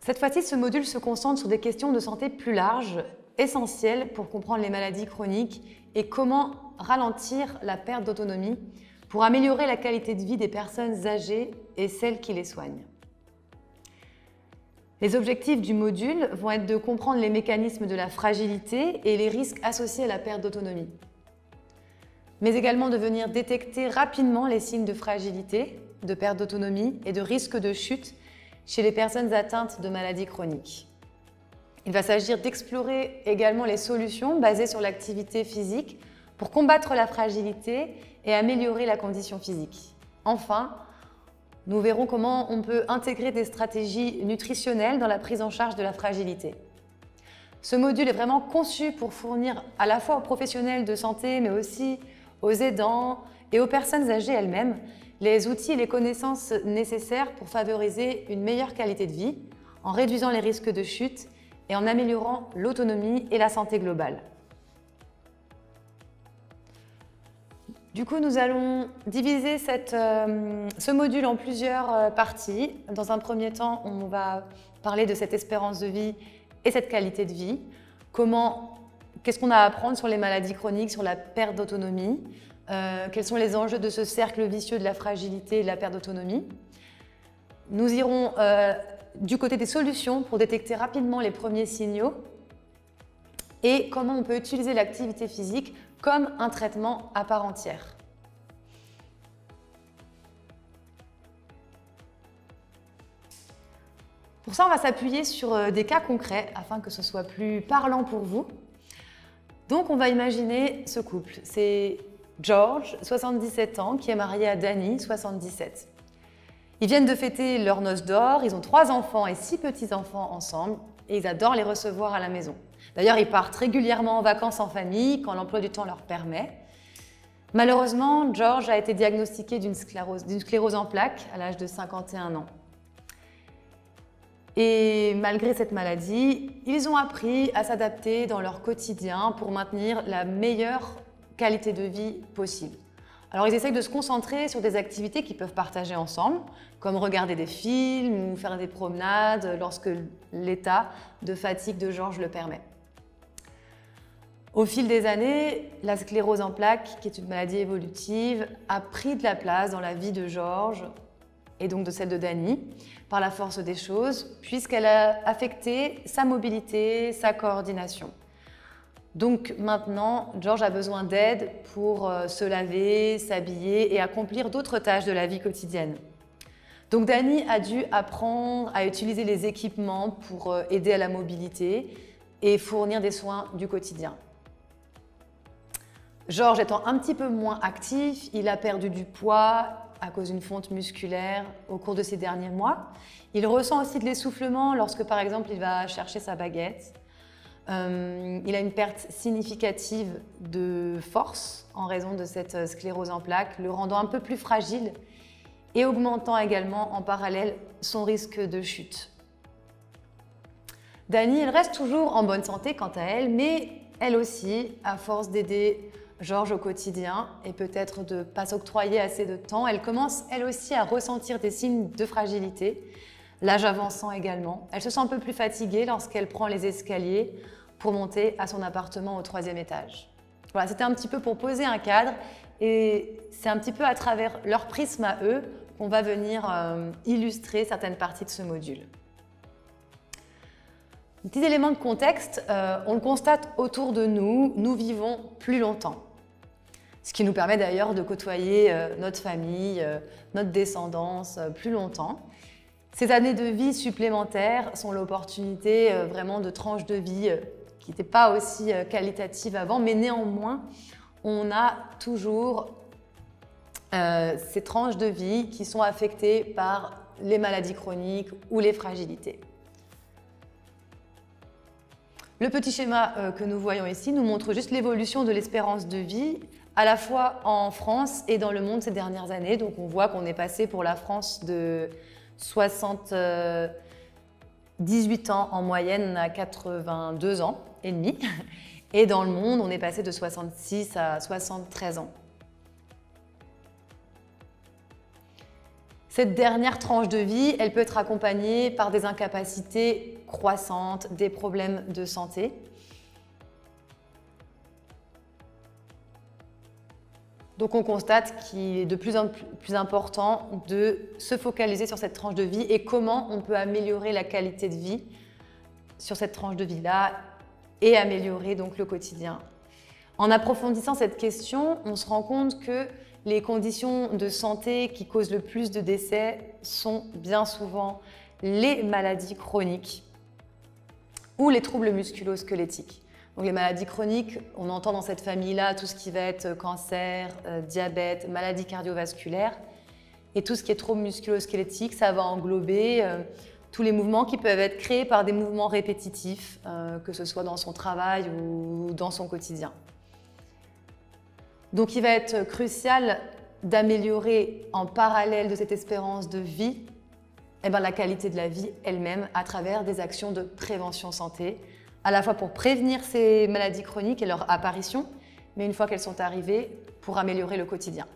Cette fois-ci, ce module se concentre sur des questions de santé plus larges, essentielles pour comprendre les maladies chroniques et comment ralentir la perte d'autonomie pour améliorer la qualité de vie des personnes âgées et celles qui les soignent. Les objectifs du module vont être de comprendre les mécanismes de la fragilité et les risques associés à la perte d'autonomie, mais également de venir détecter rapidement les signes de fragilité, de perte d'autonomie et de risque de chute chez les personnes atteintes de maladies chroniques. Il va s'agir d'explorer également les solutions basées sur l'activité physique pour combattre la fragilité et améliorer la condition physique. Enfin, nous verrons comment on peut intégrer des stratégies nutritionnelles dans la prise en charge de la fragilité. Ce module est vraiment conçu pour fournir à la fois aux professionnels de santé, mais aussi aux aidants et aux personnes âgées elles-mêmes les outils et les connaissances nécessaires pour favoriser une meilleure qualité de vie, en réduisant les risques de chute et en améliorant l'autonomie et la santé globale. Du coup, nous allons diviser ce module en plusieurs parties. Dans un premier temps, on va parler de cette espérance de vie et cette qualité de vie. Qu'est-ce qu'on a à apprendre sur les maladies chroniques, sur la perte d'autonomie, quels sont les enjeux de ce cercle vicieux de la fragilité et de la perte d'autonomie. Nous irons du côté des solutions pour détecter rapidement les premiers signaux et comment on peut utiliser l'activité physique comme un traitement à part entière. Pour ça, on va s'appuyer sur des cas concrets afin que ce soit plus parlant pour vous. Donc, on va imaginer ce couple. C'est George, 77 ans, qui est marié à Danny, 77. Ils viennent de fêter leurs noces d'or, ils ont 3 enfants et 6 petits-enfants ensemble et ils adorent les recevoir à la maison. D'ailleurs, ils partent régulièrement en vacances en famille quand l'emploi du temps leur permet. Malheureusement, George a été diagnostiqué d'une sclérose en plaques à l'âge de 51 ans. Et malgré cette maladie, ils ont appris à s'adapter dans leur quotidien pour maintenir la meilleure qualité de vie possible. Alors ils essayent de se concentrer sur des activités qu'ils peuvent partager ensemble, comme regarder des films ou faire des promenades lorsque l'état de fatigue de George le permet. Au fil des années, la sclérose en plaques, qui est une maladie évolutive, a pris de la place dans la vie de George et donc de celle de Danny, par la force des choses, puisqu'elle a affecté sa mobilité, sa coordination. Donc maintenant, George a besoin d'aide pour se laver, s'habiller et accomplir d'autres tâches de la vie quotidienne. Donc Danny a dû apprendre à utiliser les équipements pour aider à la mobilité et fournir des soins du quotidien. George étant un petit peu moins actif, il a perdu du poids à cause d'une fonte musculaire au cours de ces derniers mois. Il ressent aussi de l'essoufflement lorsque, par exemple, il va chercher sa baguette. Il a une perte significative de force en raison de cette sclérose en plaques, le rendant un peu plus fragile et augmentant également en parallèle son risque de chute. Danny, elle reste toujours en bonne santé quant à elle, mais elle aussi, à force d'aider George au quotidien et peut-être de ne pas s'octroyer assez de temps, elle commence elle aussi à ressentir des signes de fragilité, l'âge avançant également. Elle se sent un peu plus fatiguée lorsqu'elle prend les escaliers pour monter à son appartement au 3e étage. Voilà, c'était un petit peu pour poser un cadre et c'est un petit peu à travers leur prisme à eux qu'on va venir illustrer certaines parties de ce module. Un petit élément de contexte, on le constate autour de nous, nous vivons plus longtemps. Ce qui nous permet d'ailleurs de côtoyer notre famille, notre descendance plus longtemps. Ces années de vie supplémentaires sont l'opportunité vraiment de tranches de vie qui n'étaient pas aussi qualitatives avant, mais néanmoins, on a toujours ces tranches de vie qui sont affectées par les maladies chroniques ou les fragilités. Le petit schéma que nous voyons ici nous montre juste l'évolution de l'espérance de vie à la fois en France et dans le monde ces dernières années. Donc on voit qu'on est passé pour la France de 78 ans en moyenne à 82 ans et demi. Et dans le monde, on est passé de 66 à 73 ans. Cette dernière tranche de vie, elle peut être accompagnée par des incapacités croissantes, des problèmes de santé. Donc on constate qu'il est de plus en plus important de se focaliser sur cette tranche de vie et comment on peut améliorer la qualité de vie sur cette tranche de vie-là et améliorer donc le quotidien. En approfondissant cette question, on se rend compte que les conditions de santé qui causent le plus de décès sont bien souvent les maladies chroniques ou les troubles musculo-squelettiques. Donc les maladies chroniques, on entend dans cette famille-là tout ce qui va être cancer, diabète, maladies cardiovasculaires. Et tout ce qui est troubles musculo-squelettiques, ça va englober tous les mouvements qui peuvent être créés par des mouvements répétitifs, que ce soit dans son travail ou dans son quotidien. Donc il va être crucial d'améliorer en parallèle de cette espérance de vie la qualité de la vie elle-même à travers des actions de prévention santé, à la fois pour prévenir ces maladies chroniques et leur apparition, mais une fois qu'elles sont arrivées, pour améliorer le quotidien.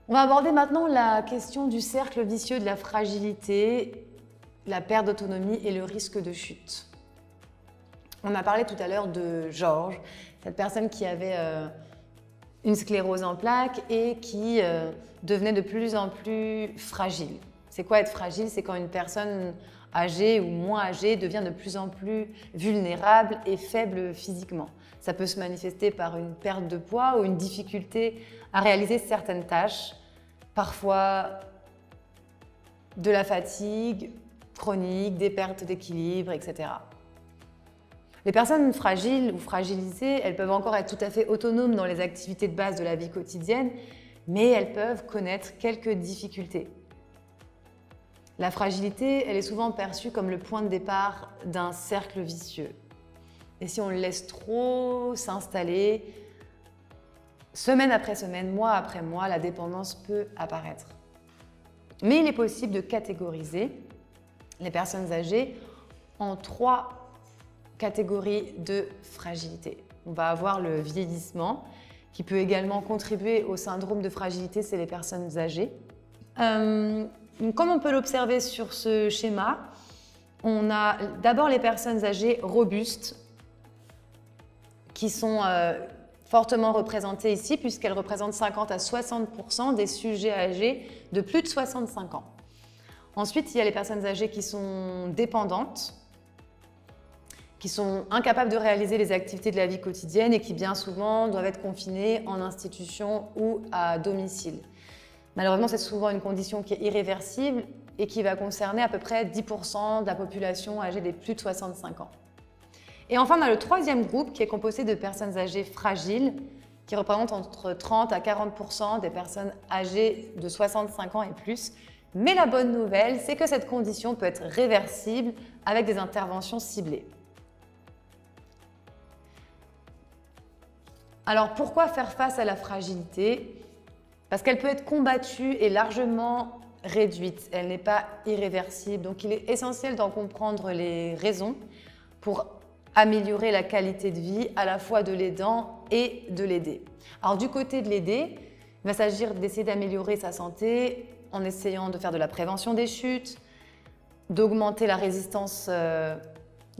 On va aborder maintenant la question du cercle vicieux de la fragilité, la perte d'autonomie et le risque de chute. On a parlé tout à l'heure de Georges, cette personne qui avait une sclérose en plaques et qui devenait de plus en plus fragile. C'est quoi être fragile? C'est quand une personne âgée ou moins âgée devient de plus en plus vulnérable et faible physiquement. Ça peut se manifester par une perte de poids ou une difficulté à réaliser certaines tâches, parfois de la fatigue chronique, des pertes d'équilibre, etc. Les personnes fragiles ou fragilisées, elles peuvent encore être tout à fait autonomes dans les activités de base de la vie quotidienne, mais elles peuvent connaître quelques difficultés. La fragilité, elle est souvent perçue comme le point de départ d'un cercle vicieux. Et si on le laisse trop s'installer, semaine après semaine, mois après mois, la dépendance peut apparaître. Mais il est possible de catégoriser les personnes âgées en 3 catégories de fragilité. On va avoir le vieillissement, qui peut également contribuer au syndrome de fragilité chez les personnes âgées. Comme on peut l'observer sur ce schéma, on a d'abord les personnes âgées robustes qui sont fortement représentées ici puisqu'elles représentent 50 à 60% des sujets âgés de plus de 65 ans. Ensuite, il y a les personnes âgées qui sont dépendantes, qui sont incapables de réaliser les activités de la vie quotidienne et qui bien souvent doivent être confinées en institution ou à domicile. Malheureusement, c'est souvent une condition qui est irréversible et qui va concerner à peu près 10% de la population âgée des plus de 65 ans. Et enfin, on a le troisième groupe qui est composé de personnes âgées fragiles qui représentent entre 30 à 40% des personnes âgées de 65 ans et plus. Mais la bonne nouvelle, c'est que cette condition peut être réversible avec des interventions ciblées. Alors pourquoi faire face à la fragilité? Parce qu'elle peut être combattue et largement réduite. Elle n'est pas irréversible. Donc il est essentiel d'en comprendre les raisons pour améliorer la qualité de vie à la fois de l'aidant et de l'aider. Alors du côté de l'aider, il va s'agir d'essayer d'améliorer sa santé en essayant de faire de la prévention des chutes, d'augmenter la résistance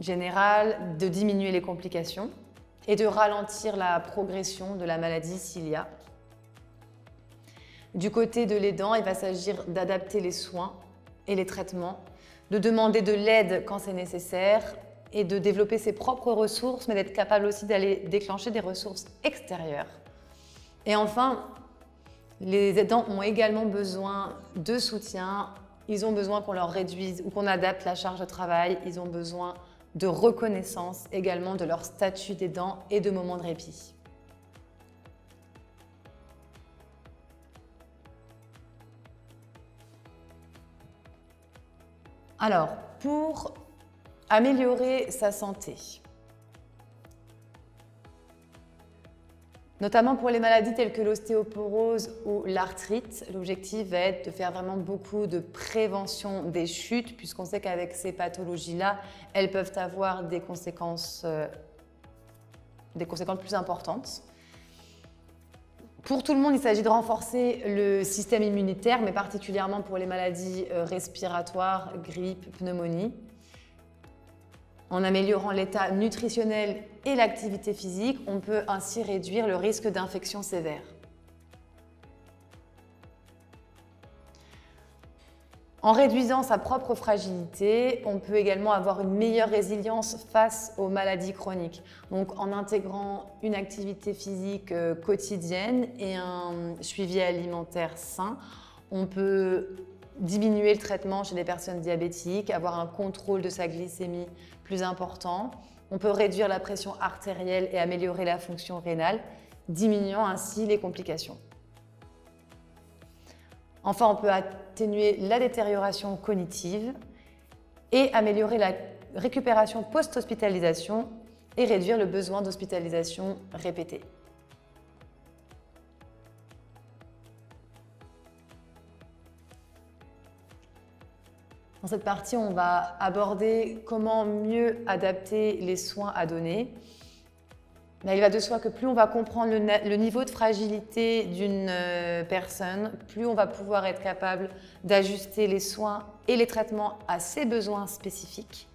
générale, de diminuer les complications et de ralentir la progression de la maladie s'il y a. Du côté de l'aidant, il va s'agir d'adapter les soins et les traitements, de demander de l'aide quand c'est nécessaire et de développer ses propres ressources, mais d'être capable aussi d'aller déclencher des ressources extérieures. Et enfin, les aidants ont également besoin de soutien, ils ont besoin qu'on leur réduise ou qu'on adapte la charge de travail, ils ont besoin de reconnaissance également de leur statut d'aidant et de moments de répit. Alors, pour améliorer sa santé, notamment pour les maladies telles que l'ostéoporose ou l'arthrite, l'objectif va être de faire vraiment beaucoup de prévention des chutes, puisqu'on sait qu'avec ces pathologies-là, elles peuvent avoir des conséquences plus importantes. Pour tout le monde, il s'agit de renforcer le système immunitaire, mais particulièrement pour les maladies respiratoires, grippe, pneumonie, en améliorant l'état nutritionnel et l'activité physique. On peut ainsi réduire le risque d'infection sévère. En réduisant sa propre fragilité, on peut également avoir une meilleure résilience face aux maladies chroniques. Donc, en intégrant une activité physique quotidienne et un suivi alimentaire sain, on peut diminuer le traitement chez les personnes diabétiques, avoir un contrôle de sa glycémie plus important. On peut réduire la pression artérielle et améliorer la fonction rénale, diminuant ainsi les complications. Enfin, on peut atténuer la détérioration cognitive et améliorer la récupération post-hospitalisation et réduire le besoin d'hospitalisation répétée. Dans cette partie, on va aborder comment mieux adapter les soins à donner. Il va de soi que plus on va comprendre le niveau de fragilité d'une personne, plus on va pouvoir être capable d'ajuster les soins et les traitements à ses besoins spécifiques.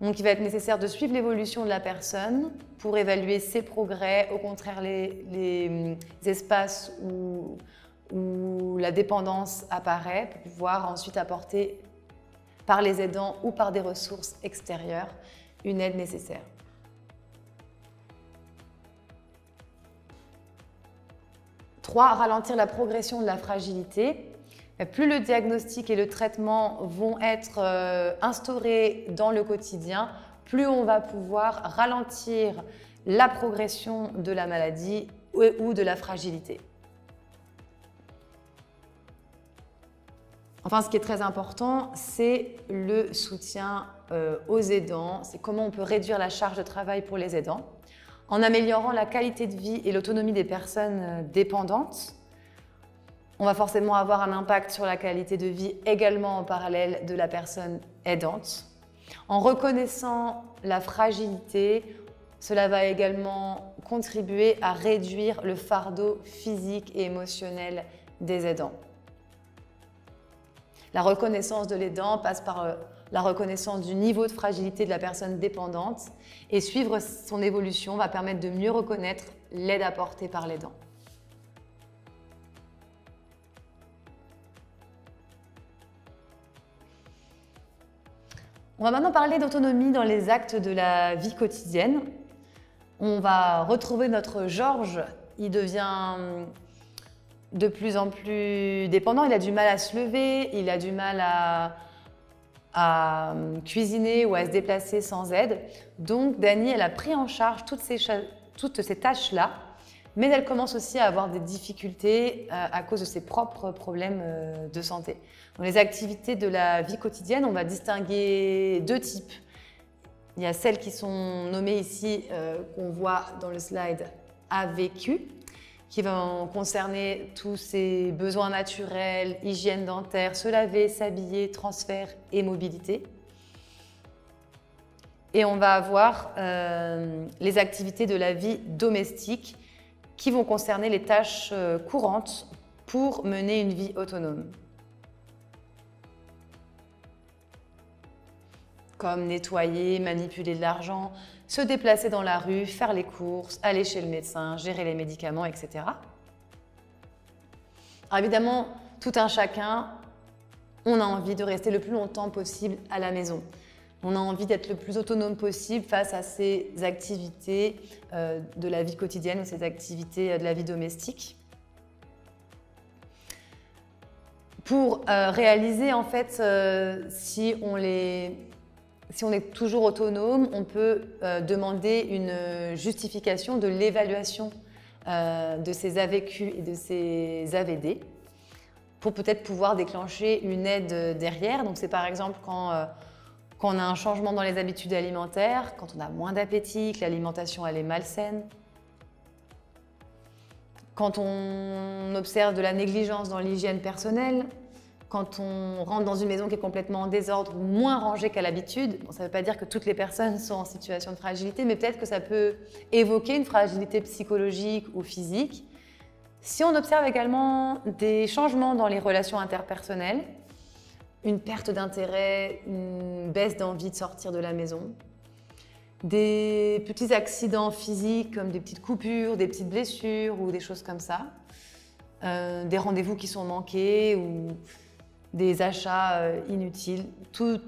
Donc, il va être nécessaire de suivre l'évolution de la personne pour évaluer ses progrès, au contraire les espaces où la dépendance apparaît, pour pouvoir ensuite apporter par les aidants ou par des ressources extérieures une aide nécessaire. 3, ralentir la progression de la fragilité. Plus le diagnostic et le traitement vont être instaurés dans le quotidien, plus on va pouvoir ralentir la progression de la maladie ou de la fragilité. Enfin, ce qui est très important, c'est le soutien aux aidants. C'est comment on peut réduire la charge de travail pour les aidants. En améliorant la qualité de vie et l'autonomie des personnes dépendantes, on va forcément avoir un impact sur la qualité de vie également en parallèle de la personne aidante. En reconnaissant la fragilité, cela va également contribuer à réduire le fardeau physique et émotionnel des aidants. La reconnaissance de l'aidant passe par la reconnaissance du niveau de fragilité de la personne dépendante et suivre son évolution va permettre de mieux reconnaître l'aide apportée par l'aidant. On va maintenant parler d'autonomie dans les actes de la vie quotidienne. On va retrouver notre Georges, il devient de plus en plus dépendant, il a du mal à se lever, il a du mal à cuisiner ou à se déplacer sans aide. Donc Dany, elle a pris en charge toutes ces tâches-là, mais elle commence aussi à avoir des difficultés à cause de ses propres problèmes de santé. Dans les activités de la vie quotidienne, on va distinguer 2 types. Il y a celles qui sont nommées ici, qu'on voit dans le slide AVQ, qui vont concerner tous ces besoins naturels, hygiène dentaire, se laver, s'habiller, transfert et mobilité. Et on va avoir les activités de la vie domestique qui vont concerner les tâches courantes pour mener une vie autonome. Comme nettoyer, manipuler de l'argent, se déplacer dans la rue, faire les courses, aller chez le médecin, gérer les médicaments, etc. Alors évidemment, tout un chacun, on a envie de rester le plus longtemps possible à la maison. On a envie d'être le plus autonome possible face à ces activités de la vie quotidienne ou ces activités de la vie domestique. Pour réaliser, en fait, si on est toujours autonome, on peut demander une justification de l'évaluation de ces AVQ et de ces AVD pour peut-être pouvoir déclencher une aide derrière. Donc c'est par exemple quand on a un changement dans les habitudes alimentaires, quand on a moins d'appétit, que l'alimentation elle est malsaine, quand on observe de la négligence dans l'hygiène personnelle, quand on rentre dans une maison qui est complètement en désordre, moins rangée qu'à l'habitude. Bon, ça ne veut pas dire que toutes les personnes sont en situation de fragilité, mais peut-être que ça peut évoquer une fragilité psychologique ou physique. Si on observe également des changements dans les relations interpersonnelles, une perte d'intérêt, une baisse d'envie de sortir de la maison, des petits accidents physiques comme des petites coupures, des petites blessures ou des choses comme ça, des rendez-vous qui sont manqués ou des achats inutiles. Tous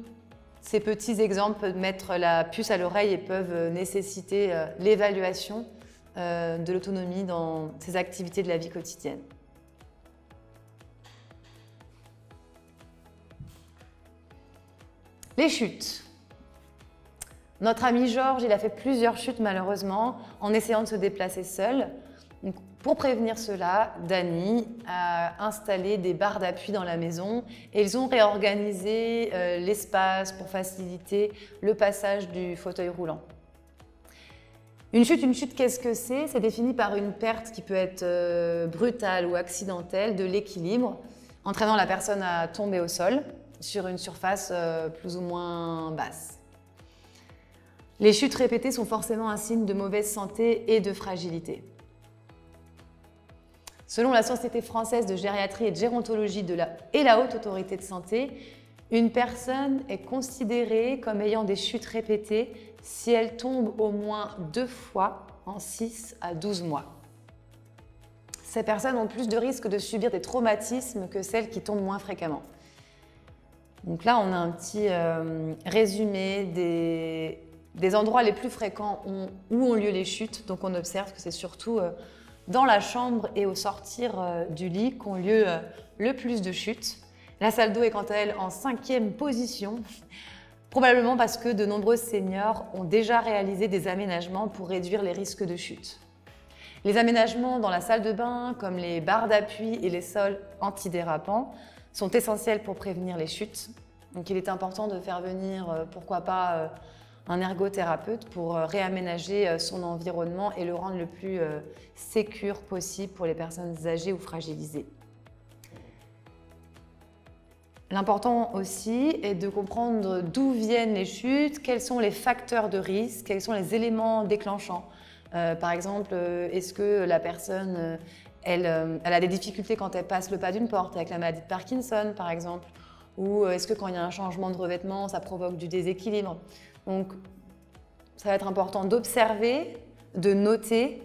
ces petits exemples peuvent mettre la puce à l'oreille et peuvent nécessiter l'évaluation de l'autonomie dans ces activités de la vie quotidienne. Les chutes. Notre ami Georges, il a fait plusieurs chutes malheureusement en essayant de se déplacer seul. Donc, pour prévenir cela, Dany a installé des barres d'appui dans la maison et ils ont réorganisé l'espace pour faciliter le passage du fauteuil roulant. Une chute, qu'est-ce que c'est? C'est défini par une perte qui peut être brutale ou accidentelle de l'équilibre, entraînant la personne à tomber au sol sur une surface plus ou moins basse. Les chutes répétées sont forcément un signe de mauvaise santé et de fragilité. Selon la Société française de gériatrie et de gérontologie et la Haute Autorité de Santé, une personne est considérée comme ayant des chutes répétées si elle tombe au moins 2 fois en 6 à 12 mois. Ces personnes ont plus de risques de subir des traumatismes que celles qui tombent moins fréquemment. Donc là, on a un petit résumé des endroits les plus fréquents où ont lieu les chutes. Donc on observe que c'est surtout dans la chambre et au sortir du lit qu'ont lieu le plus de chutes. La salle d'eau est quant à elle en 5e position, probablement parce que de nombreux seniors ont déjà réalisé des aménagements pour réduire les risques de chute. Les aménagements dans la salle de bain, comme les barres d'appui et les sols antidérapants, sont essentiels pour prévenir les chutes. Donc il est important de faire venir, pourquoi pas, un ergothérapeute pour réaménager son environnement et le rendre le plus sécure possible pour les personnes âgées ou fragilisées. L'important aussi est de comprendre d'où viennent les chutes, quels sont les facteurs de risque, quels sont les éléments déclenchants. Par exemple, est-ce que la personne elle a des difficultés quand elle passe le pas d'une porte, avec la maladie de Parkinson par exemple, ou est-ce que quand il y a un changement de revêtement, ça provoque du déséquilibre. Donc, ça va être important d'observer, de noter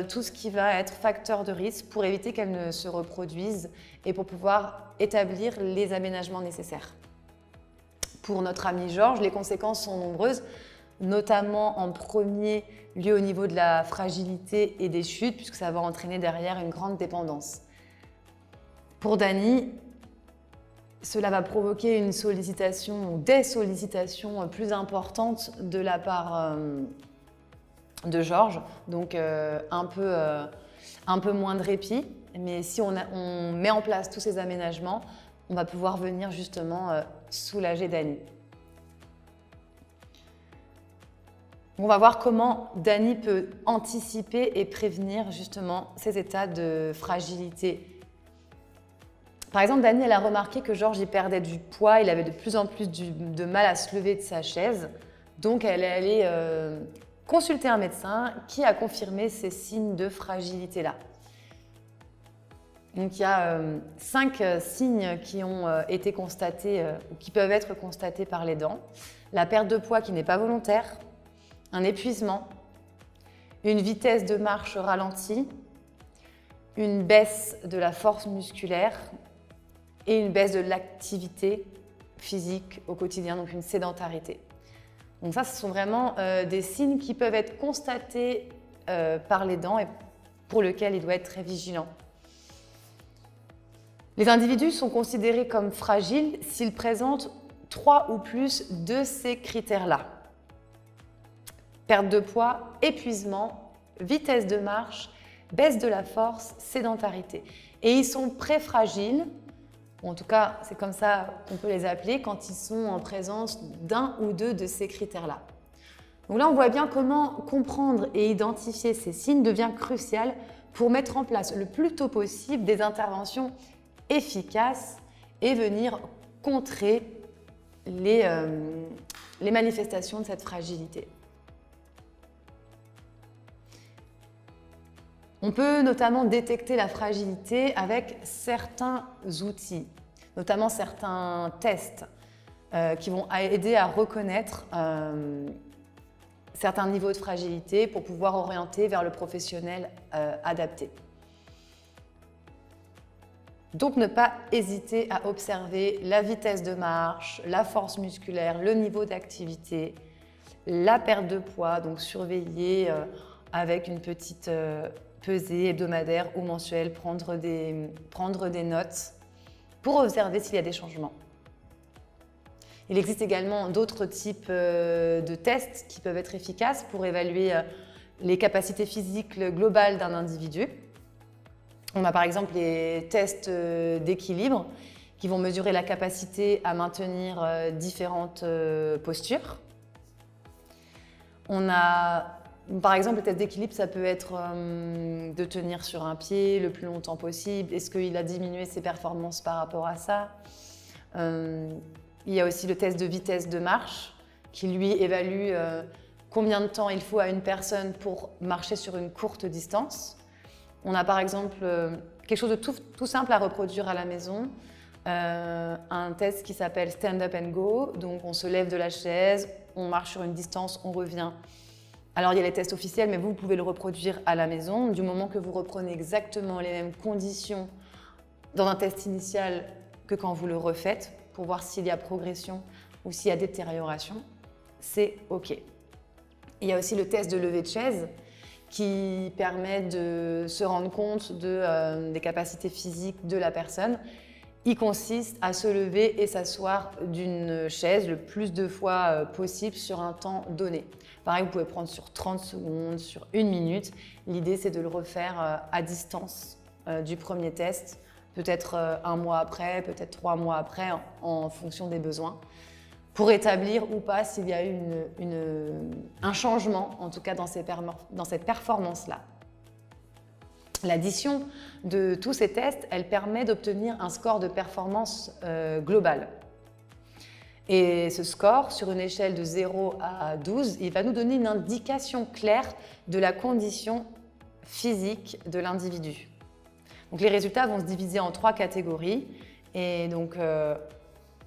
tout ce qui va être facteur de risque pour éviter qu'elles ne se reproduisent et pour pouvoir établir les aménagements nécessaires. Pour notre ami Georges, les conséquences sont nombreuses, notamment en premier lieu au niveau de la fragilité et des chutes, puisque ça va entraîner derrière une grande dépendance. Pour Dany, cela va provoquer une sollicitation ou des sollicitations plus importantes de la part de Georges, donc un peu moins de répit. Mais si on met en place tous ces aménagements, on va pouvoir venir justement soulager Dany. On va voir comment Dany peut anticiper et prévenir justement ces états de fragilité. Par exemple, Dany, elle a remarqué que Georges y perdait du poids, il avait de plus en plus de mal à se lever de sa chaise. Donc elle est allée consulter un médecin qui a confirmé ces signes de fragilité-là. Donc il y a 5 signes qui ont été constatés ou qui peuvent être constatés par les dents. La perte de poids qui n'est pas volontaire, un épuisement, une vitesse de marche ralentie, une baisse de la force musculaire et une baisse de l'activité physique au quotidien, donc une sédentarité. Donc ça, ce sont vraiment des signes qui peuvent être constatés par les dents et pour lesquels il doit être très vigilant. Les individus sont considérés comme fragiles s'ils présentent 3 ou plus de ces critères-là. Perte de poids, épuisement, vitesse de marche, baisse de la force, sédentarité. Et ils sont pré-fragiles, en tout cas c'est comme ça qu'on peut les appeler, quand ils sont en présence d'un ou deux de ces critères-là. Donc là on voit bien comment comprendre et identifier ces signes devient crucial pour mettre en place le plus tôt possible des interventions efficaces et venir contrer les manifestations de cette fragilité. On peut notamment détecter la fragilité avec certains outils, notamment certains tests qui vont aider à reconnaître certains niveaux de fragilité pour pouvoir orienter vers le professionnel adapté. Donc ne pas hésiter à observer la vitesse de marche, la force musculaire, le niveau d'activité, la perte de poids, donc surveiller avec une petite pesée hebdomadaire ou mensuelle, prendre des notes pour observer s'il y a des changements. Il existe également d'autres types de tests qui peuvent être efficaces pour évaluer les capacités physiques globales d'un individu. On a par exemple les tests d'équilibre qui vont mesurer la capacité à maintenir différentes postures. On a par exemple le test d'équilibre, ça peut être de tenir sur un pied le plus longtemps possible. Est-ce qu'il a diminué ses performances par rapport à ça? Il y a aussi le test de vitesse de marche qui lui évalue combien de temps il faut à une personne pour marcher sur une courte distance. On a par exemple quelque chose de tout simple à reproduire à la maison, un test qui s'appelle Stand Up and Go. Donc on se lève de la chaise, on marche sur une distance, on revient. Alors il y a les tests officiels, mais vous pouvez le reproduire à la maison. Du moment que vous reprenez exactement les mêmes conditions dans un test initial que quand vous le refaites, pour voir s'il y a progression ou s'il y a détérioration, c'est OK. Il y a aussi le test de levée de chaise qui permet de se rendre compte des capacités physiques de la personne. Il consiste à se lever et s'asseoir d'une chaise le plus de fois possible sur un temps donné. Pareil, vous pouvez prendre sur 30 secondes, sur 1 minute. L'idée, c'est de le refaire à distance du premier test, peut-être 1 mois après, peut-être 3 mois après, en fonction des besoins, pour établir ou pas s'il y a eu un changement, en tout cas dans cette performance-là. L'addition de tous ces tests, elle permet d'obtenir un score de performance global. Et ce score, sur une échelle de 0 à 12, il va nous donner une indication claire de la condition physique de l'individu. Donc les résultats vont se diviser en 3 catégories. Et donc,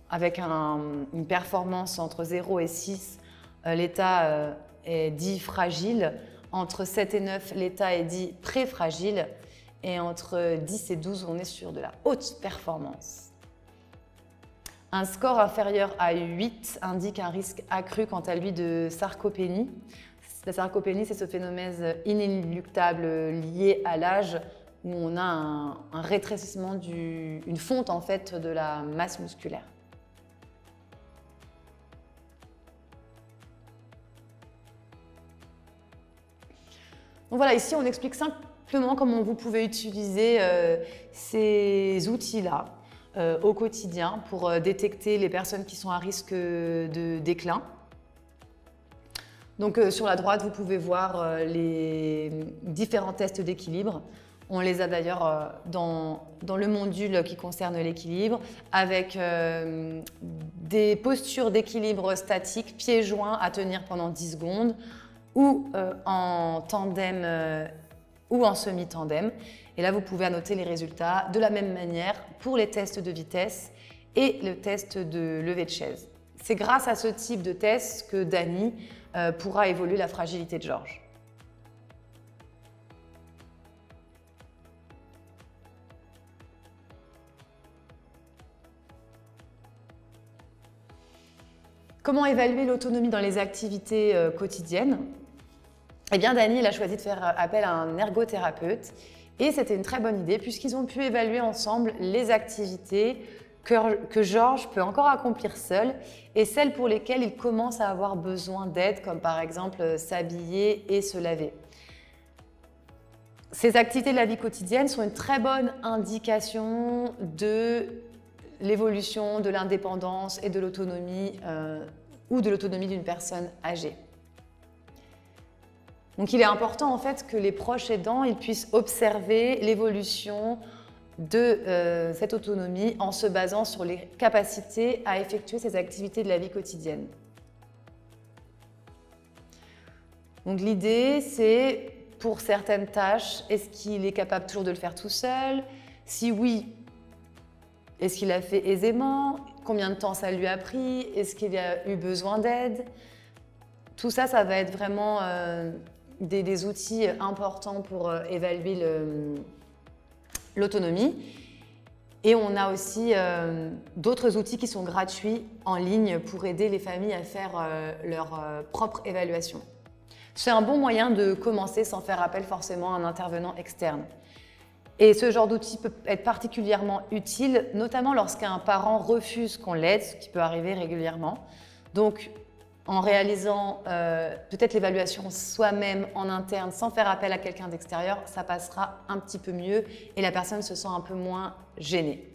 avec une performance entre 0 et 6, l'état est dit fragile. Entre 7 et 9, l'état est dit pré-fragile. Et entre 10 et 12, on est sur de la haute performance. Un score inférieur à 8 indique un risque accru quant à lui de sarcopénie. La sarcopénie, c'est ce phénomène inéluctable lié à l'âge où on a un rétrécissement, une fonte en fait de la masse musculaire. Donc voilà, ici on explique simplement comment vous pouvez utiliser ces outils-là au quotidien pour détecter les personnes qui sont à risque de déclin. Donc sur la droite, vous pouvez voir les différents tests d'équilibre. On les a d'ailleurs dans le module qui concerne l'équilibre, avec des postures d'équilibre statique, pieds joints à tenir pendant 10 secondes, ou en tandem ou en semi-tandem. Et là, vous pouvez annoter les résultats de la même manière pour les tests de vitesse et le test de levée de chaise. C'est grâce à ce type de test que Dany pourra évoluer la fragilité de Georges. Comment évaluer l'autonomie dans les activités quotidiennes? Eh bien, Dany a choisi de faire appel à un ergothérapeute et c'était une très bonne idée puisqu'ils ont pu évaluer ensemble les activités que Georges peut encore accomplir seul et celles pour lesquelles il commence à avoir besoin d'aide, comme par exemple s'habiller et se laver. Ces activités de la vie quotidienne sont une très bonne indication de l'évolution de l'indépendance et de l'autonomie ou de l'autonomie d'une personne âgée. Donc il est important en fait que les proches aidants ils puissent observer l'évolution de cette autonomie en se basant sur les capacités à effectuer ces activités de la vie quotidienne. Donc l'idée c'est pour certaines tâches, est-ce qu'il est capable toujours de le faire tout seul? Si oui, est-ce qu'il l'a fait aisément? Combien de temps ça lui a pris? Est-ce qu'il a eu besoin d'aide? Tout ça, ça va être vraiment des outils importants pour évaluer l'autonomie. Et on a aussi d'autres outils qui sont gratuits en ligne pour aider les familles à faire leur propre évaluation. C'est un bon moyen de commencer sans faire appel forcément à un intervenant externe. Et ce genre d'outil peut être particulièrement utile, notamment lorsqu'un parent refuse qu'on l'aide, ce qui peut arriver régulièrement. Donc, en réalisant peut-être l'évaluation soi-même en interne, sans faire appel à quelqu'un d'extérieur, ça passera un petit peu mieux et la personne se sent un peu moins gênée.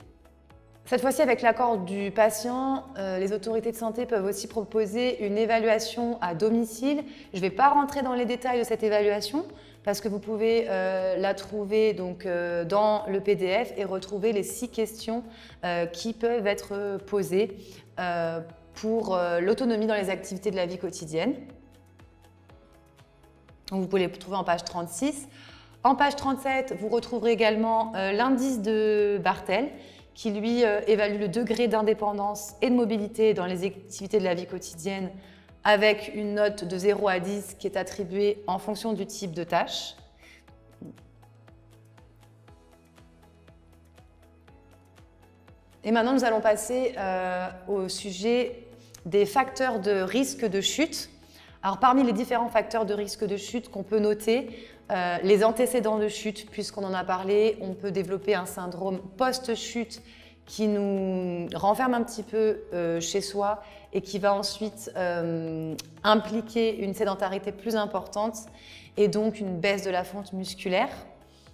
Cette fois-ci, avec l'accord du patient, les autorités de santé peuvent aussi proposer une évaluation à domicile. Je ne vais pas rentrer dans les détails de cette évaluation parce que vous pouvez la trouver donc, dans le PDF et retrouver les 6 questions qui peuvent être posées pour l'autonomie dans les activités de la vie quotidienne. Donc, vous pouvez les trouver en page 36. En page 37, vous retrouverez également l'indice de Barthel qui, lui, évalue le degré d'indépendance et de mobilité dans les activités de la vie quotidienne avec une note de 0 à 10 qui est attribuée en fonction du type de tâche. Et maintenant, nous allons passer au sujet des facteurs de risque de chute. Alors, parmi les différents facteurs de risque de chute qu'on peut noter, les antécédents de chute, puisqu'on en a parlé, on peut développer un syndrome post-chute qui nous renferme un petit peu chez soi et qui va ensuite impliquer une sédentarité plus importante et donc une baisse de la fonte musculaire.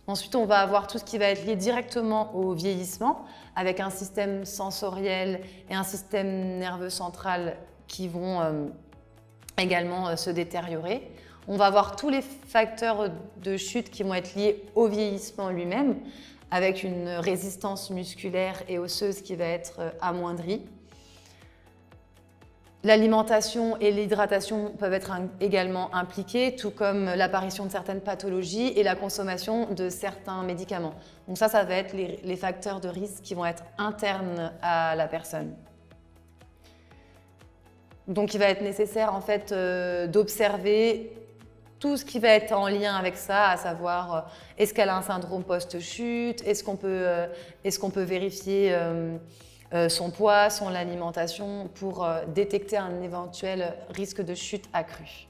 Ensuite, on va avoir tout ce qui va être lié directement au vieillissement, avec un système sensoriel et un système nerveux central qui vont également se détériorer. On va avoir tous les facteurs de chute qui vont être liés au vieillissement lui-même, avec une résistance musculaire et osseuse qui va être amoindrie. L'alimentation et l'hydratation peuvent être également impliquées, tout comme l'apparition de certaines pathologies et la consommation de certains médicaments. Donc ça va être les facteurs de risque qui vont être internes à la personne. Donc il va être nécessaire en fait d'observer tout ce qui va être en lien avec ça, à savoir est-ce qu'elle a un syndrome post-chute, est-ce qu'on peut vérifier son poids, son alimentation pour détecter un éventuel risque de chute accru.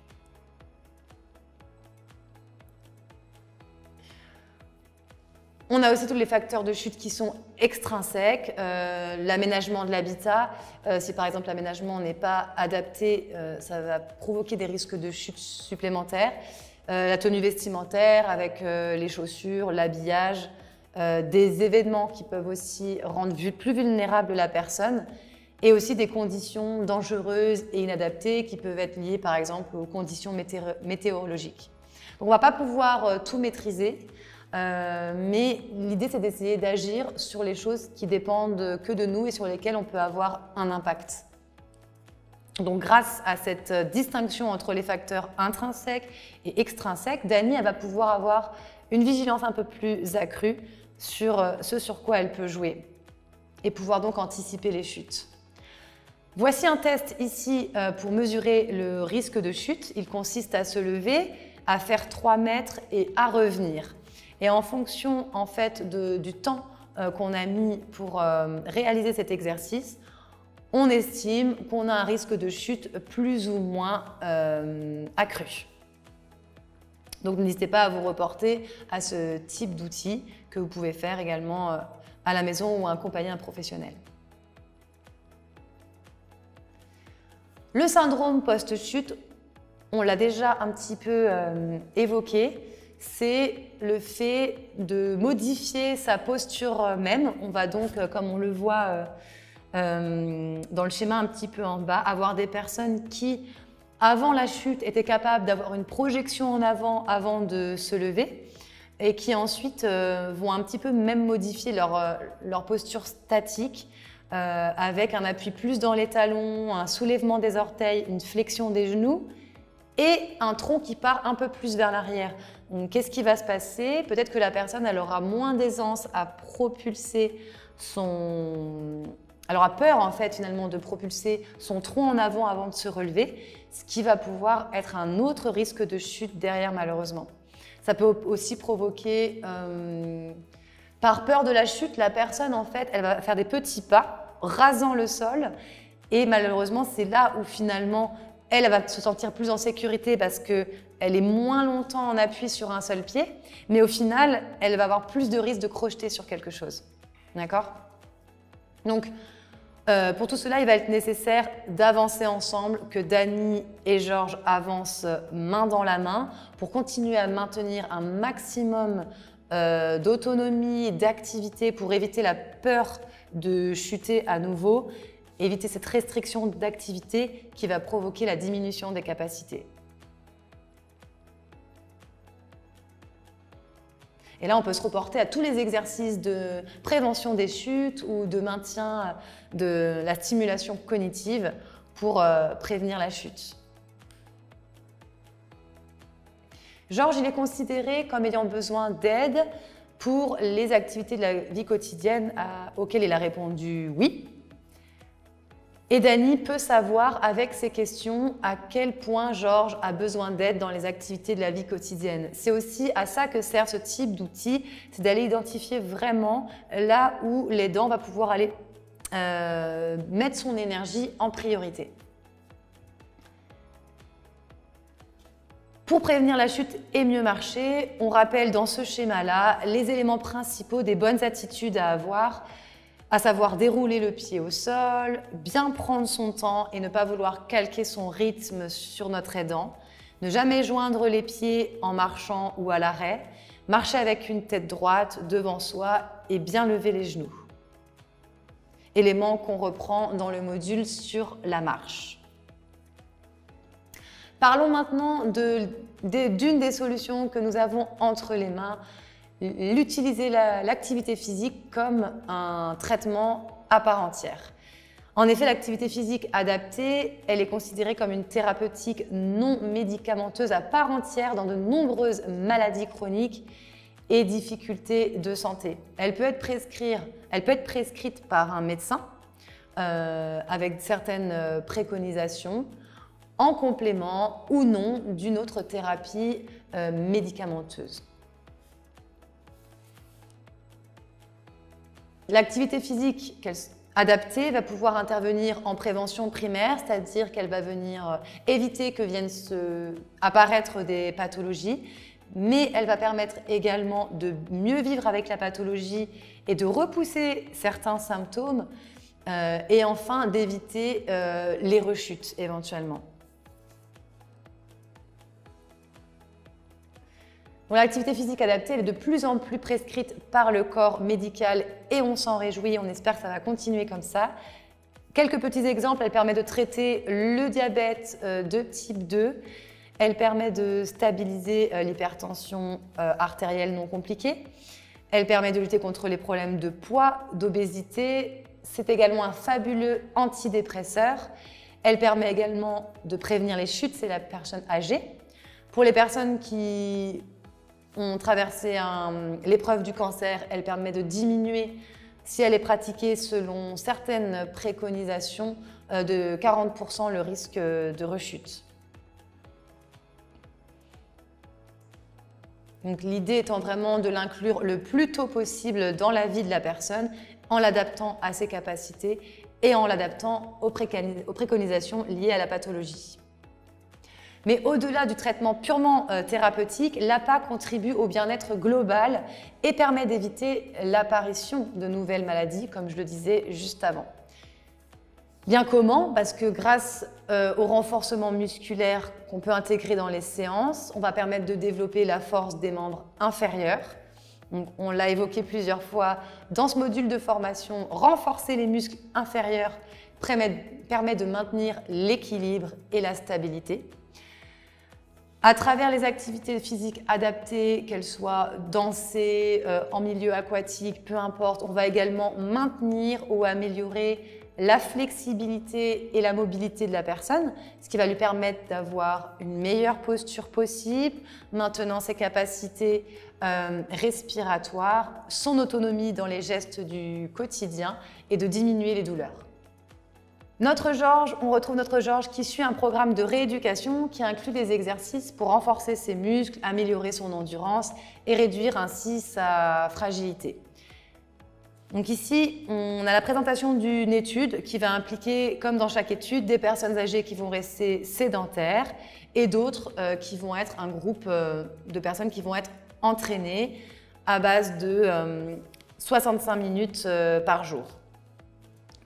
On a aussi tous les facteurs de chute qui sont extrinsèques, l'aménagement de l'habitat. Si par exemple l'aménagement n'est pas adapté, ça va provoquer des risques de chute supplémentaires. La tenue vestimentaire avec les chaussures, l'habillage, des événements qui peuvent aussi rendre plus vulnérable la personne et aussi des conditions dangereuses et inadaptées qui peuvent être liées par exemple aux conditions météorologiques. Donc, on ne va pas pouvoir tout maîtriser. Mais l'idée, c'est d'essayer d'agir sur les choses qui dépendent que de nous et sur lesquelles on peut avoir un impact. Donc, grâce à cette distinction entre les facteurs intrinsèques et extrinsèques, Dani, elle va pouvoir avoir une vigilance un peu plus accrue sur ce sur quoi elle peut jouer et pouvoir donc anticiper les chutes. Voici un test ici pour mesurer le risque de chute. Il consiste à se lever, à faire 3 mètres et à revenir. Et en fonction en fait, du temps qu'on a mis pour réaliser cet exercice, on estime qu'on a un risque de chute plus ou moins accru. Donc n'hésitez pas à vous reporter à ce type d'outil que vous pouvez faire également à la maison ou accompagner un professionnel. Le syndrome post-chute, on l'a déjà un petit peu évoqué. C'est le fait de modifier sa posture même. On va donc, comme on le voit dans le schéma un petit peu en bas, avoir des personnes qui, avant la chute, étaient capables d'avoir une projection en avant de se lever et qui ensuite vont un petit peu même modifier leur posture statique avec un appui plus dans les talons, un soulèvement des orteils, une flexion des genoux et un tronc qui part un peu plus vers l'arrière. Qu'est-ce qui va se passer? Peut-être que la personne elle aura moins d'aisance à propulser elle aura peur en fait finalement de propulser son tronc en avant de se relever, ce qui va pouvoir être un autre risque de chute derrière malheureusement. Ça peut aussi provoquer, par peur de la chute, la personne en fait elle va faire des petits pas rasant le sol et malheureusement c'est là où finalement elle va se sentir plus en sécurité parce qu'elle est moins longtemps en appui sur un seul pied, mais au final elle va avoir plus de risque de crocheter sur quelque chose. D'accord? Donc, pour tout cela, il va être nécessaire d'avancer ensemble, que Dany et Georges avancent main dans la main pour continuer à maintenir un maximum d'autonomie, d'activité pour éviter la peur de chuter à nouveau, éviter cette restriction d'activité qui va provoquer la diminution des capacités. Et là, on peut se reporter à tous les exercices de prévention des chutes ou de maintien de la stimulation cognitive pour prévenir la chute. Georges, il est considéré comme ayant besoin d'aide pour les activités de la vie quotidienne auxquelles il a répondu oui. Et Dany peut savoir avec ces questions à quel point Georges a besoin d'aide dans les activités de la vie quotidienne. C'est aussi à ça que sert ce type d'outil, c'est d'aller identifier vraiment là où l'aidant va pouvoir aller mettre son énergie en priorité. Pour prévenir la chute et mieux marcher, on rappelle dans ce schéma-là les éléments principaux des bonnes attitudes à avoir, à savoir dérouler le pied au sol, bien prendre son temps et ne pas vouloir calquer son rythme sur notre aidant, ne jamais joindre les pieds en marchant ou à l'arrêt, marcher avec une tête droite devant soi et bien lever les genoux. Élément qu'on reprend dans le module sur la marche. Parlons maintenant d'une des solutions que nous avons entre les mains, l'utiliser l'activité physique comme un traitement à part entière. En effet, l'activité physique adaptée, elle est considérée comme une thérapeutique non médicamenteuse à part entière dans de nombreuses maladies chroniques et difficultés de santé. Elle peut être prescrite par un médecin avec certaines préconisations en complément ou non d'une autre thérapie médicamenteuse. L'activité physique adaptée va pouvoir intervenir en prévention primaire, c'est-à-dire qu'elle va venir éviter que viennent apparaître des pathologies, mais elle va permettre également de mieux vivre avec la pathologie et de repousser certains symptômes et enfin d'éviter les rechutes éventuellement. L'activité physique adaptée elle est de plus en plus prescrite par le corps médical et on s'en réjouit, on espère que ça va continuer comme ça. Quelques petits exemples, elle permet de traiter le diabète de type 2, elle permet de stabiliser l'hypertension artérielle non compliquée, elle permet de lutter contre les problèmes de poids, d'obésité, c'est également un fabuleux antidépresseur, elle permet également de prévenir les chutes, c'est la personne âgée. Pour les personnes qui ont traversé l'épreuve du cancer, elle permet de diminuer, si elle est pratiquée selon certaines préconisations, de 40% le risque de rechute. Donc l'idée étant vraiment de l'inclure le plus tôt possible dans la vie de la personne, en l'adaptant à ses capacités et en l'adaptant aux préconisations liées à la pathologie. Mais au-delà du traitement purement thérapeutique, l'APA contribue au bien-être global et permet d'éviter l'apparition de nouvelles maladies, comme je le disais juste avant. Bien comment? Parce que grâce au renforcement musculaire qu'on peut intégrer dans les séances, on va permettre de développer la force des membres inférieurs. Donc, on l'a évoqué plusieurs fois dans ce module de formation, renforcer les muscles inférieurs permet de maintenir l'équilibre et la stabilité. À travers les activités physiques adaptées, qu'elles soient dansées, en milieu aquatique, peu importe, on va également maintenir ou améliorer la flexibilité et la mobilité de la personne, ce qui va lui permettre d'avoir une meilleure posture possible, maintenant ses capacités respiratoires, son autonomie dans les gestes du quotidien et de diminuer les douleurs. On retrouve notre Georges qui suit un programme de rééducation qui inclut des exercices pour renforcer ses muscles, améliorer son endurance et réduire ainsi sa fragilité. Donc ici, on a la présentation d'une étude qui va impliquer, comme dans chaque étude, des personnes âgées qui vont rester sédentaires et d'autres qui vont être un groupe de personnes qui vont être entraînées à base de 65 minutes par jour.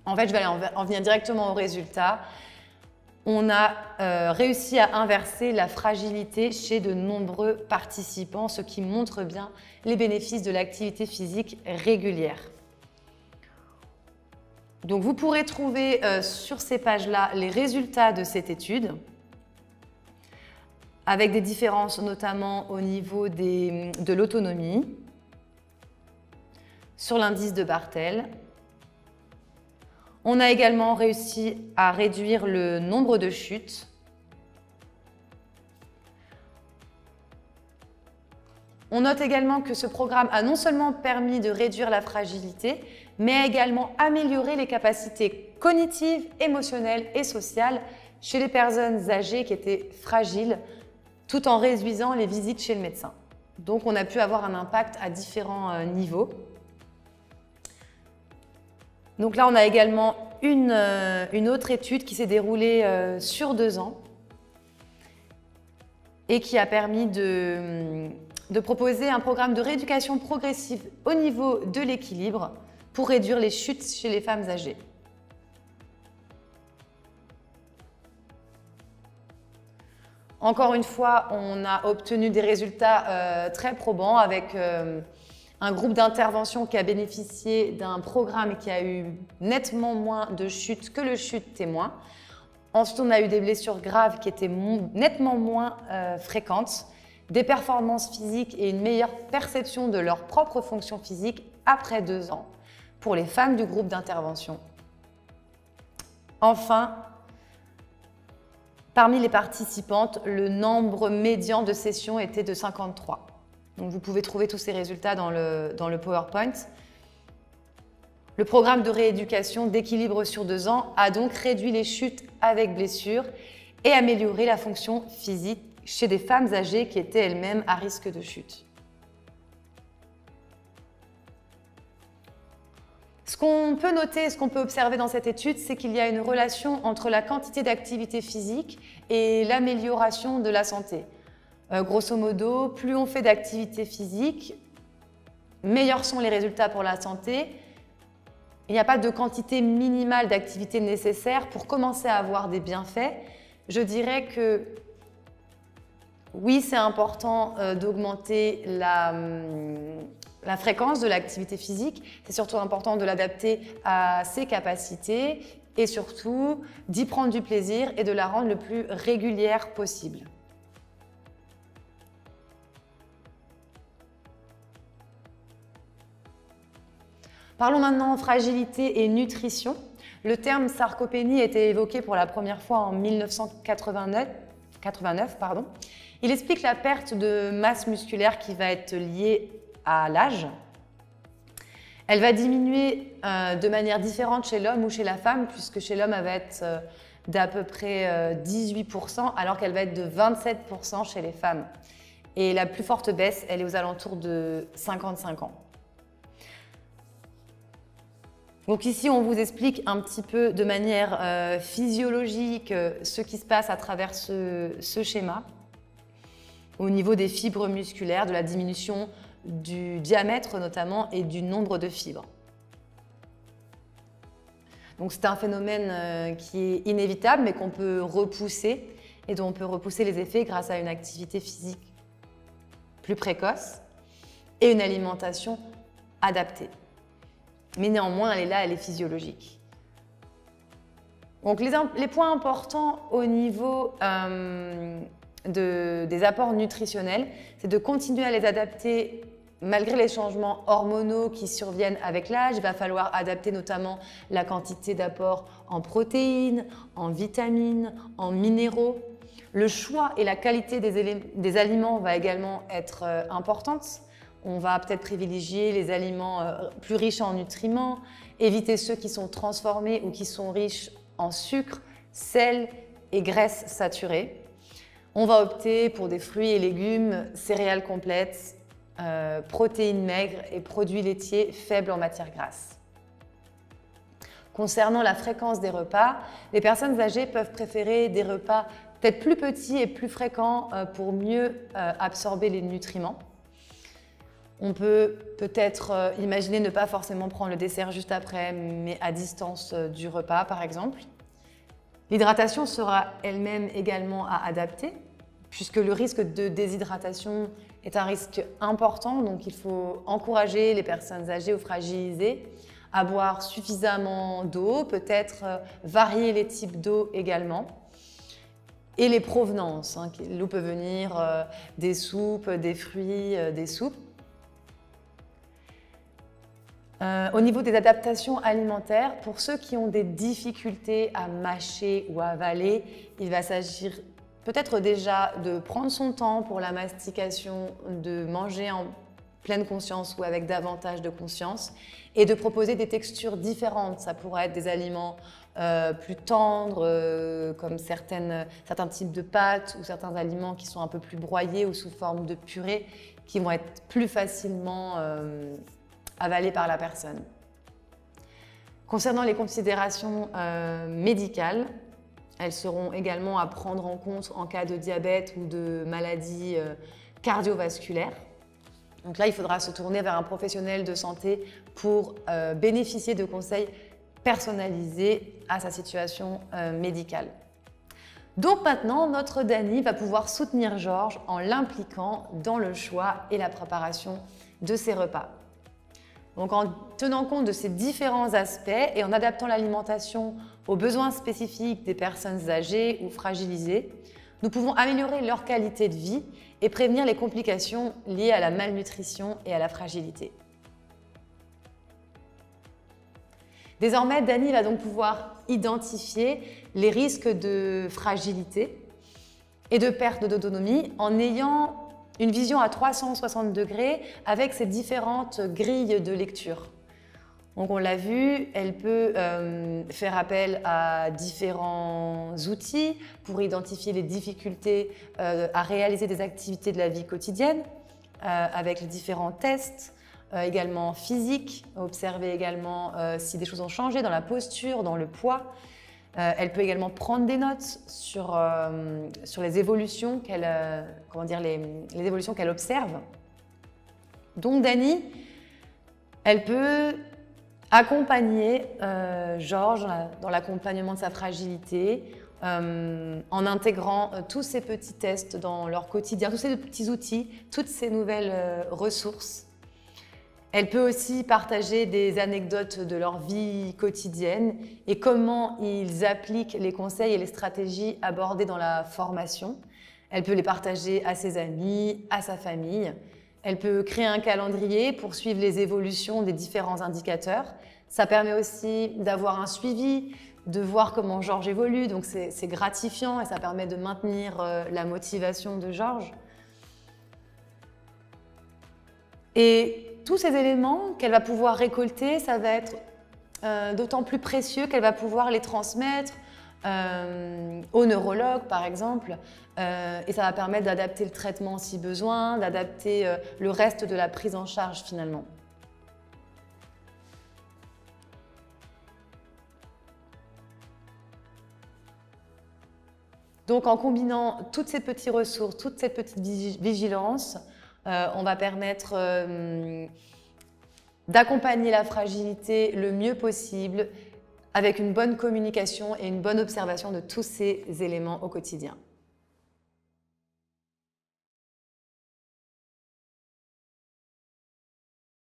En fait, je vais en venir directement au résultat. On a réussi à inverser la fragilité chez de nombreux participants, ce qui montre bien les bénéfices de l'activité physique régulière. Donc, vous pourrez trouver sur ces pages-là les résultats de cette étude, avec des différences notamment au niveau de l'autonomie, sur l'indice de Barthel. On a également réussi à réduire le nombre de chutes. On note également que ce programme a non seulement permis de réduire la fragilité, mais a également amélioré les capacités cognitives, émotionnelles et sociales chez les personnes âgées qui étaient fragiles, tout en réduisant les visites chez le médecin. Donc on a pu avoir un impact à différents niveaux. Donc là, on a également une autre étude qui s'est déroulée sur 2 ans et qui a permis de proposer un programme de rééducation progressive au niveau de l'équilibre pour réduire les chutes chez les femmes âgées. Encore une fois, on a obtenu des résultats très probants avec un groupe d'intervention qui a bénéficié d'un programme qui a eu nettement moins de chutes que le chute témoin. Ensuite, on a eu des blessures graves qui étaient nettement moins fréquentes, des performances physiques et une meilleure perception de leur propre fonction physique après 2 ans pour les femmes du groupe d'intervention. Enfin, parmi les participantes, le nombre médian de sessions était de 53. Donc vous pouvez trouver tous ces résultats dans le PowerPoint. Le programme de rééducation d'équilibre sur 2 ans a donc réduit les chutes avec blessure et amélioré la fonction physique chez des femmes âgées qui étaient elles-mêmes à risque de chute. Ce qu'on peut noter, ce qu'on peut observer dans cette étude, c'est qu'il y a une relation entre la quantité d'activité physique et l'amélioration de la santé. Grosso modo, plus on fait d'activité physique, meilleurs sont les résultats pour la santé. Il n'y a pas de quantité minimale d'activité nécessaire pour commencer à avoir des bienfaits. Je dirais que oui, c'est important d'augmenter la fréquence de l'activité physique. C'est surtout important de l'adapter à ses capacités et surtout d'y prendre du plaisir et de la rendre le plus régulière possible. Parlons maintenant fragilité et nutrition. Le terme sarcopénie a été évoqué pour la première fois en 1989. Il explique la perte de masse musculaire qui va être liée à l'âge. Elle va diminuer de manière différente chez l'homme ou chez la femme, puisque chez l'homme, elle va être d'à peu près 18%, alors qu'elle va être de 27% chez les femmes. Et la plus forte baisse, elle est aux alentours de 55 ans. Donc ici, on vous explique un petit peu de manière physiologique ce qui se passe à travers ce schéma au niveau des fibres musculaires, de la diminution du diamètre notamment et du nombre de fibres. Donc c'est un phénomène qui est inévitable mais qu'on peut repousser et dont on peut repousser les effets grâce à une activité physique plus précoce et une alimentation adaptée. Mais néanmoins, elle est là, elle est physiologique. Donc les points importants au niveau des apports nutritionnels, c'est de continuer à les adapter malgré les changements hormonaux qui surviennent avec l'âge, il va falloir adapter notamment la quantité d'apport en protéines, en vitamines, en minéraux. Le choix et la qualité des aliments va également être importante. On va peut-être privilégier les aliments plus riches en nutriments, éviter ceux qui sont transformés ou qui sont riches en sucre, sel et graisses saturées. On va opter pour des fruits et légumes, céréales complètes, protéines maigres et produits laitiers faibles en matières grasses. Concernant la fréquence des repas, les personnes âgées peuvent préférer des repas peut-être plus petits et plus fréquents pour mieux absorber les nutriments. On peut peut-être imaginer ne pas forcément prendre le dessert juste après, mais à distance du repas par exemple. L'hydratation sera elle-même également à adapter, puisque le risque de déshydratation est un risque important, donc il faut encourager les personnes âgées ou fragilisées à boire suffisamment d'eau, peut-être varier les types d'eau également, et les provenances. L'eau peut venir des soupes, des fruits, des soupes. Au niveau des adaptations alimentaires, pour ceux qui ont des difficultés à mâcher ou à avaler, il va s'agir peut-être déjà de prendre son temps pour la mastication, de manger en pleine conscience ou avec davantage de conscience et de proposer des textures différentes. Ça pourrait être des aliments plus tendres, comme certains types de pâtes ou certains aliments qui sont un peu plus broyés ou sous forme de purée qui vont être plus facilement avalés par la personne. Concernant les considérations médicales, elles seront également à prendre en compte en cas de diabète ou de maladies cardiovasculaires. Donc là, il faudra se tourner vers un professionnel de santé pour bénéficier de conseils personnalisés à sa situation médicale. Donc maintenant, notre Dany va pouvoir soutenir Georges en l'impliquant dans le choix et la préparation de ses repas. Donc en tenant compte de ces différents aspects et en adaptant l'alimentation aux besoins spécifiques des personnes âgées ou fragilisées, nous pouvons améliorer leur qualité de vie et prévenir les complications liées à la malnutrition et à la fragilité. Désormais, Dany va donc pouvoir identifier les risques de fragilité et de perte d'autonomie en ayant une vision à 360 degrés avec ces différentes grilles de lecture. Donc on l'a vu, elle peut faire appel à différents outils pour identifier les difficultés à réaliser des activités de la vie quotidienne avec les différents tests, également physiques, observer également si des choses ont changé dans la posture, dans le poids. Elle peut également prendre des notes sur les évolutions qu'elle les évolutions qu'elle observe. Donc Dany, elle peut accompagner Georges dans l'accompagnement de sa fragilité en intégrant tous ces petits tests dans leur quotidien, tous ces petits outils, toutes ces nouvelles ressources. Elle peut aussi partager des anecdotes de leur vie quotidienne et comment ils appliquent les conseils et les stratégies abordées dans la formation. Elle peut les partager à ses amis, à sa famille. Elle peut créer un calendrier pour suivre les évolutions des différents indicateurs. Ça permet aussi d'avoir un suivi, de voir comment Georges évolue, donc c'est gratifiant et ça permet de maintenir la motivation de Georges. Et tous ces éléments qu'elle va pouvoir récolter, ça va être d'autant plus précieux qu'elle va pouvoir les transmettre au neurologue par exemple, et ça va permettre d'adapter le traitement si besoin, d'adapter le reste de la prise en charge finalement. Donc en combinant toutes ces petites ressources, toute cette petite vigilance, on va permettre d'accompagner la fragilité le mieux possible avec une bonne communication et une bonne observation de tous ces éléments au quotidien.